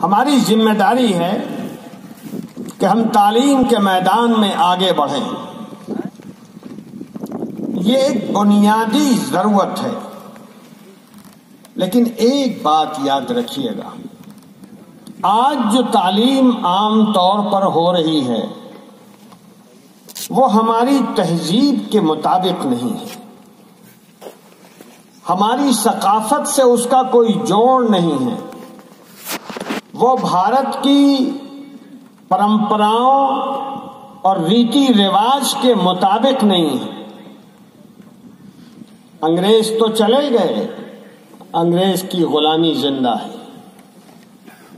ہماری ذمہ داری ہے کہ ہم تعلیم کے میدان میں آگے بڑھیں. یہ ایک بنیادی ضرورت ہے. لیکن ایک بات یاد رکھیے گا، آج جو تعلیم عام طور پر ہو رہی ہے وہ ہماری تہذیب کے مطابق نہیں ہے. ہماری ثقافت سے اس کا کوئی جوڑ نہیں ہے. وہ بھارت کی پرمپراؤں اور ریتی رواج کے مطابق نہیں ہے. انگریز تو چلے گئے، انگریز کی غلامی زندہ ہے،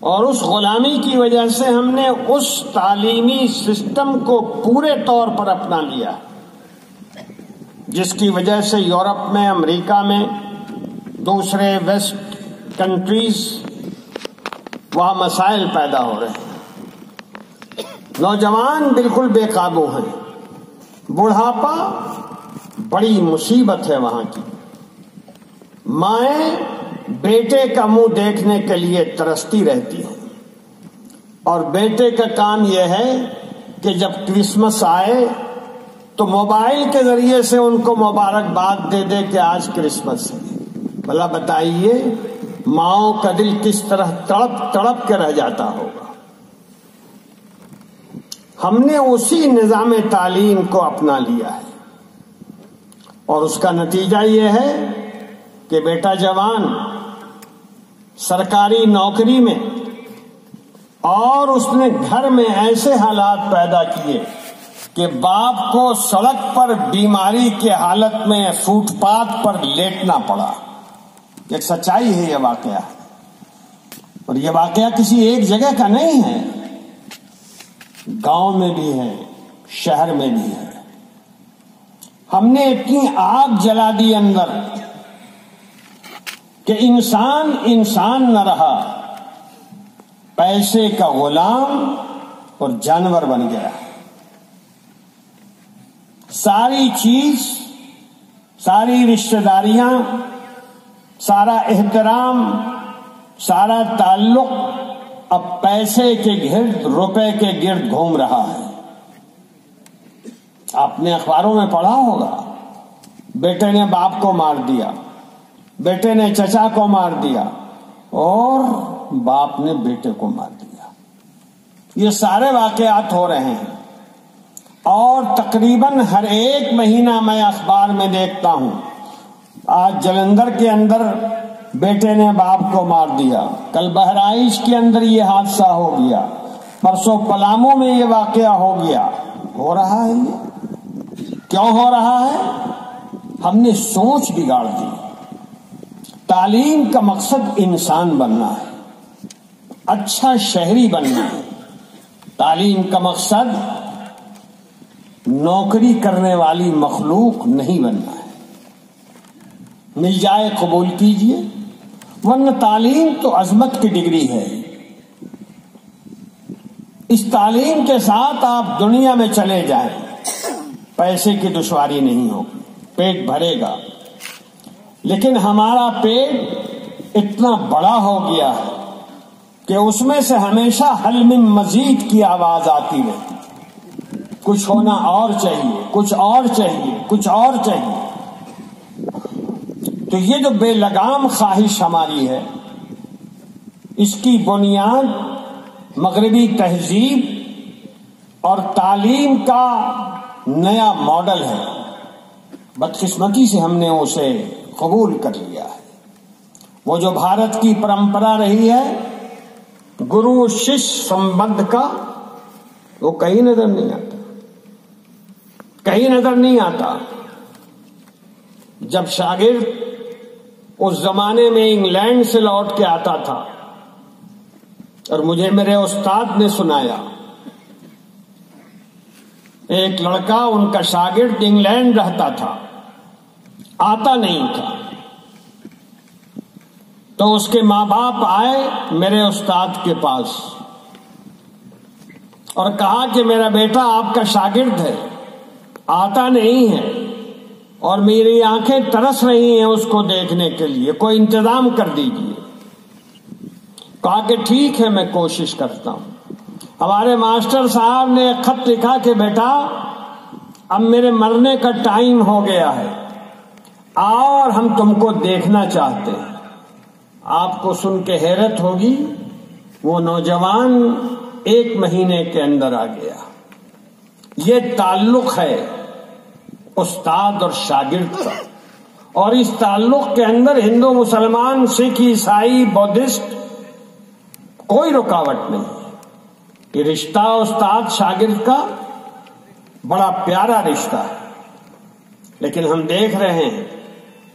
اور اس غلامی کی وجہ سے ہم نے اس تعلیمی سسٹم کو پورے طور پر اپنا لیا، جس کی وجہ سے یورپ میں، امریکہ میں، دوسرے ویسٹ کنٹریز وہاں مسائل پیدا ہو رہے ہیں. نوجوان بالکل بے قابو ہیں. بڑھاپا بڑی مصیبت ہے وہاں کی. مائیں بیٹے کا منہ دیکھنے کے لیے ترستی رہتی ہیں، اور بیٹے کا کام یہ ہے کہ جب کرسمس آئے تو موبائل کے ذریعے سے ان کو مبارکباد دے دے کہ آج کرسمس ہے. بھلا بتائیے ماؤں کا دل کس طرح تڑپ تڑپ کے رہ جاتا ہوگا. ہم نے اسی نظام تعلیم کو اپنا لیا ہے، اور اس کا نتیجہ یہ ہے کہ بیٹا جوان سرکاری نوکری میں، اور اس نے گھر میں ایسے حالات پیدا کیے کہ باپ کو سڑک پر بیماری کے حالت میں فٹ پاتھ پر لیٹنا پڑا. ایک سچائی ہے یہ واقعہ، اور یہ واقعہ کسی ایک جگہ کا نہیں ہے، گاؤں میں بھی ہے، شہر میں بھی ہے. ہم نے اتنی آگ جلا دی اندر کہ انسان نہ رہا، پیسے کا غلام اور جانور بن گیا. ساری چیز، ساری رشتہ داریاں، سارا احترام، سارا تعلق اب پیسے کے گرد، روپے کے گرد گھوم رہا ہے. آپ نے اخباروں میں پڑھا ہوگا، بیٹے نے باپ کو مار دیا، بیٹے نے چچا کو مار دیا، اور باپ نے بیٹے کو مار دیا. یہ سارے واقعات ہو رہے ہیں، اور تقریباً ہر ایک مہینہ میں اخبار میں دیکھتا ہوں. آج جلندھر کے اندر بیٹے نے باپ کو مار دیا، کل بہرائچ کے اندر یہ حادثہ ہو گیا، پرسوں پلامو میں یہ واقعہ ہو گیا. ہو رہا ہے یہ کیوں ہو رہا ہے؟ ہم نے سوچ بگاڑ دی. تعلیم کا مقصد انسان بننا ہے، اچھا شہری بننا ہے. تعلیم کا مقصد نوکری کرنے والی مخلوق نہیں بننا ہے. مل جائے قبول کیجئے، ورنہ تعلیم تو عظمت کی ڈگری ہے. اس تعلیم کے ساتھ آپ دنیا میں چلے جائیں، پیسے کی دشواری نہیں ہوگی، پیٹ بھرے گا. لیکن ہمارا پیٹ اتنا بڑا ہو گیا ہے کہ اس میں سے ہمیشہ حل من مزید کی آواز آتی رہتی. کچھ ہونا اور چاہیے، کچھ اور چاہیے، کچھ اور چاہیے. تو یہ جو بے لگام خواہش ہماری ہے، اس کی بنیاد مغربی تہذیب اور تعلیم کا نیا ماڈل ہے. بدقسمتی سے ہم نے اسے قبول کر لیا ہے. وہ جو بھارت کی پرمپرا رہی ہے، گرو شش سمبندھ کا، وہ کہیں نظر نہیں آتا، کہیں نظر نہیں آتا. جب شاگرد اس زمانے میں انگلینڈ سے لوٹ کے آتا تھا، اور مجھے میرے استاد نے سنایا، ایک لڑکا ان کا شاگرد انگلینڈ رہتا تھا، آتا نہیں تھا، تو اس کے ماں باپ آئے میرے استاد کے پاس اور کہا کہ میرا بیٹا آپ کا شاگرد ہے، آتا نہیں ہے، اور میری آنکھیں ترس رہی ہیں اس کو دیکھنے کے لیے، کوئی انتظام کر دیجیے. کہا کہ ٹھیک ہے میں کوشش کرتا ہوں. ہمارے ماسٹر صاحب نے ایک خط لکھا کہ بیٹا اب میرے مرنے کا ٹائم ہو گیا ہے اور ہم تم کو دیکھنا چاہتے ہیں. آپ کو سن کے حیرت ہوگی، وہ نوجوان 1 مہینے کے اندر آ گیا. یہ تعلق ہے استاد اور شاگرد کا، اور اس تعلق کے اندر ہندو مسلمان سکھ عیسائی بودھسٹ کوئی رکاوٹ نہیں. یہ رشتہ استاد شاگرد کا بڑا پیارا رشتہ ہے. لیکن ہم دیکھ رہے ہیں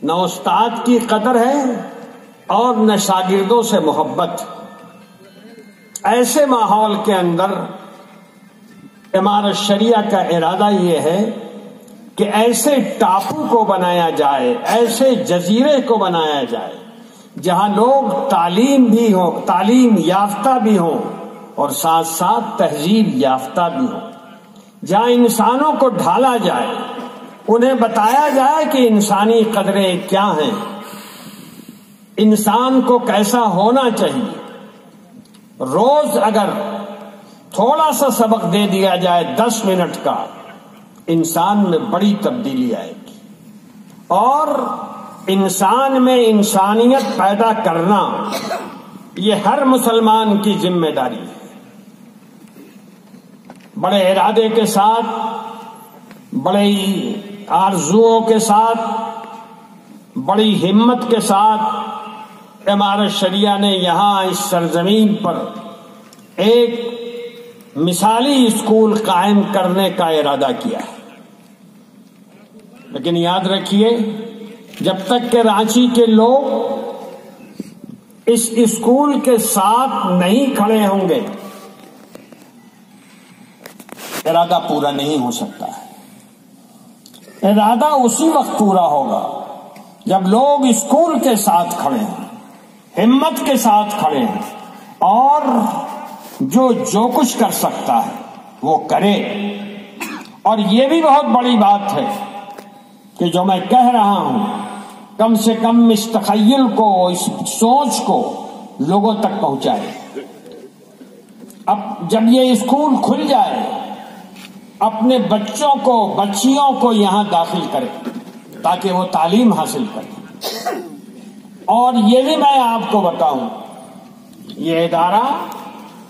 نہ استاد کی قدر ہے اور نہ شاگردوں سے محبت. ایسے ماحول کے اندر امارت شریعہ کا ارادہ یہ ہے کہ ایسے ٹاپو کو بنایا جائے، ایسے جزیرے کو بنایا جائے جہاں لوگ تعلیم یافتہ بھی ہوں اور ساتھ ساتھ تہذیب یافتہ بھی ہوں، جہاں انسانوں کو ڈھالا جائے، انہیں بتایا جائے کہ انسانی قدریں کیا ہیں، انسان کو کیسا ہونا چاہیے. روز اگر تھوڑا سا سبق دے دیا جائے 10 منٹ کا، انسان میں بڑی تبدیلی آئے گی. اور انسان میں انسانیت پیدا کرنا یہ ہر مسلمان کی ذمہ داری ہے. بڑے ارادے کے ساتھ، بڑے آرزوؤں کے ساتھ، بڑی ہمت کے ساتھ امارت شریعہ نے یہاں اس سرزمین پر ایک مثالی اسکول قائم کرنے کا ارادہ کیا ہے. لیکن یاد رکھیے، جب تک کہ رانچی کے لوگ اس اسکول کے ساتھ نہیں کھڑے ہوں گے، ارادہ پورا نہیں ہو سکتا ہے. ارادہ اسی وقت پورا ہوگا جب لوگ اسکول کے ساتھ کھڑے ہیں، ہمت کے ساتھ کھڑے ہیں، اور جو کچھ کر سکتا ہے وہ کرے. اور یہ بھی بہت بڑی بات ہے کہ جو میں کہہ رہا ہوں، کم سے کم اس تخیل کو، اس سوچ کو لوگوں تک پہنچائے. اب جب یہ اسکول کھل جائے، اپنے بچوں کو، بچیوں کو یہاں داخل کرے تاکہ وہ تعلیم حاصل کرے. اور یہ بھی میں آپ کو بتاؤں، یہ ادارہ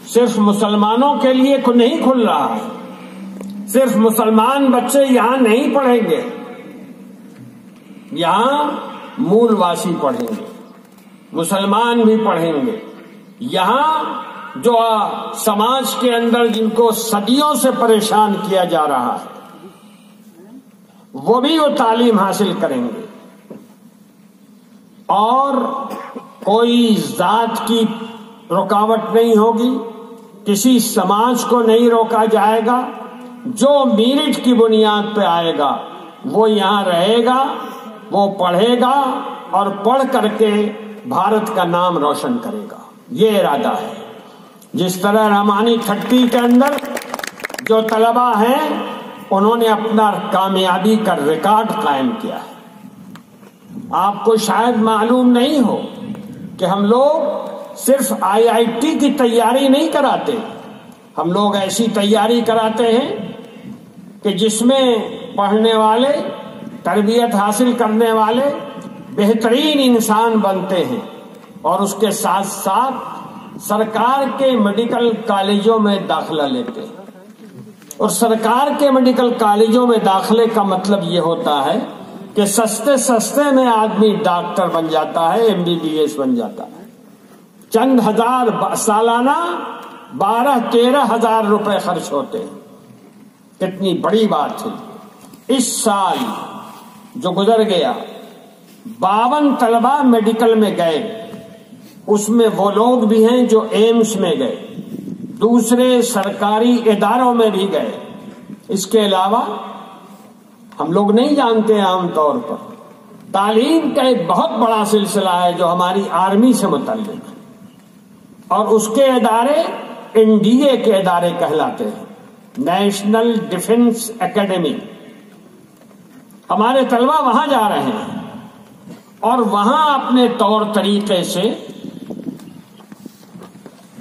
صرف مسلمانوں کے لیے نہیں کھل رہا ہے. صرف مسلمان بچے یہاں نہیں پڑھیں گے، یہاں مول واسی پڑھیں گے، مسلمان بھی پڑھیں گے. یہاں جو سماج کے اندر جن کو صدیوں سے پریشان کیا جا رہا ہے، وہ بھی وہ تعلیم حاصل کریں گے. اور کوئی ذات کی رکاوٹ نہیں ہوگی، کسی سماج کو نہیں روکا جائے گا. جو میرٹ کی بنیاد پہ آئے گا وہ یہاں رہے گا، وہ پڑھے گا اور پڑھ کر کے بھارت کا نام روشن کرے گا. یہ ارادہ ہے. جس طرح رامانی تھٹی کے اندر جو طلبہ ہیں، انہوں نے اپنا کامیابی کا ریکارڈ قائم کیا ہے. آپ کو شاید معلوم نہیں ہو کہ ہم لوگ صرف IIT کی تیاری نہیں کراتے، ہم لوگ ایسی تیاری کراتے ہیں کہ جس میں پڑھنے والے، تربیت حاصل کرنے والے بہترین انسان بنتے ہیں، اور اس کے ساتھ ساتھ سرکار کے میڈیکل کالجوں میں داخلہ لیتے ہیں. اور سرکار کے میڈیکل کالجوں میں داخلے کا مطلب یہ ہوتا ہے کہ سستے میں آدمی ڈاکٹر بن جاتا ہے، MBBS بن جاتا ہے. چند ہزار سالانہ 12-13 ہزار روپے خرچ ہوتے ہیں. کتنی بڑی بات ہے. اس سال جو گزر گیا 52 طلبہ میڈیکل میں گئے. اس میں وہ لوگ بھی ہیں جو ایمس میں گئے، دوسرے سرکاری اداروں میں بھی گئے. اس کے علاوہ ہم لوگ نہیں جانتے عام طور پر تعلیم کا ایک بہت بڑا سلسلہ ہے جو ہماری آرمی سے متعلق ہے، اور اس کے ادارے NDA کے ادارے کہلاتے ہیں، نیشنل ڈیفنس اکیڈمی. ہمارے طلبہ وہاں جا رہے ہیں اور وہاں اپنے طور طریقے سے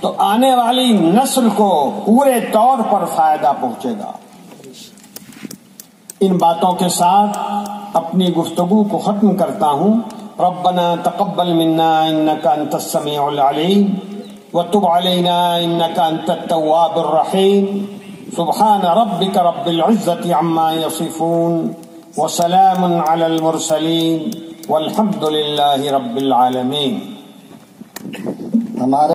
تو آنے والی نسل کو پورے طور پر فائدہ پہنچے گا۔ ان باتوں کے ساتھ اپنی گفتگو کو ختم کرتا ہوں۔ ربنا تقبل منا انك انت السميع العليم وتب علينا انك انت التواب الرحيم سبحان ربك رب العزة عما يصفون وسلام على المرسلين والحمد لله رب العالمين۔ ہمارے